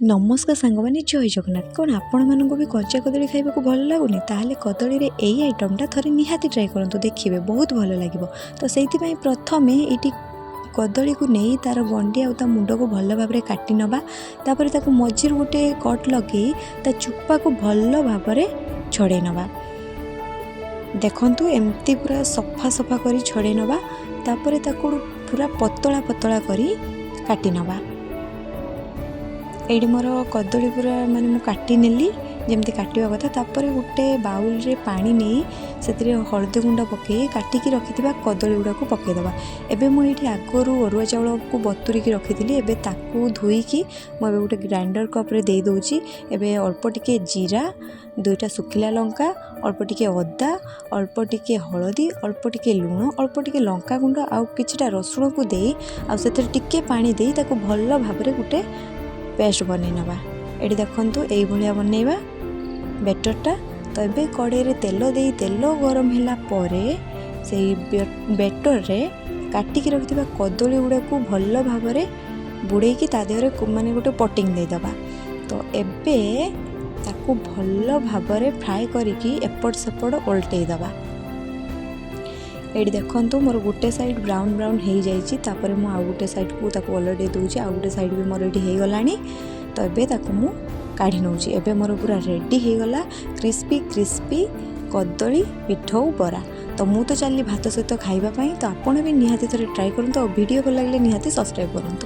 नमस्कार सांगमाने जय जगन्नाथ। कौन आपण मानक भी कच्चा कदली खाइबा को भल लगुनि ताहले कदली रे एई आइटमटा थरे निहाती ट्राई करंतु, देखिबे बहुत भल लागिबो। तो सेइति पई प्रथमे एटी कदली को नहीं तार गंडी आ मुंड को भल भाव में काटी नबा। तापर ताको मझिर गोटे कट लगे ता चुप्पा को भल भाव में छड़े नबा। देखंतु एमती पूरा सफा सफा करी छड़े नबा। तापर ताको पूरा पतला पतला करी काटी नबा। एडी मोर कदली पूरा माने मु काटी नेली जमती काटिवा कथा। तापर गोटे बाउल रे पानी नहीं से हलदी गुंड पके काटिकी रखिथिबा कदली गुड़ा को पकेदेवा। एबे मु एठी आगरू अरुआ चाउल को बतुरिकी रखिथिली। एबे ताकू धोईकी मु एबे गोटे ग्राइंडर कप रे दे दोची। एबे अल्प टिके जीरा, दुईटा सुखिला लंका, अल्प टिके अदा, अल्प टिके हलदी, अल्प टिके लुण, अल्प टिके लंका गुंड आउ किछिटा रसुण को दे आ सेतिर टिके पानी दे ताकू भल भाबरे गोटे पेस्ट बनै नबा। एडी देखंतु एई भलिया बनैबा बेटरटा। तो ये कड़े रे तेल दे तेल गरम होला परे से बेटर रे काटिकी रखिथिबा कदली गुड़ा को भल भाव में बुड़ेकी ता देहरे माने गोटे पटिंग दे दबा। तो एबे ताकू भल भाव में फ्राए करिकी एपट सेपट ओल्टै दबा। एडी देखंतु मोर गोटे साइड ब्राउन ब्राउन हो जाइए। तापर मु आउ गोटे साइड को ताकू ओलटै दूची। आउ गोटे साइड भी मोर एडी हो गलानी। तो एबे ताकू मु काढ़ी नौची। एबे मोर पूरा रेडी हो गला क्रिस्पी क्रिस्पी कदली पिठौ बरा। तो मु तो चली भात सहित खाइबा पई। तो आपण भी निहाती थरे ट्राई करंतु। वीडियो भल लागले निहाती सब्सक्राइब करंतु।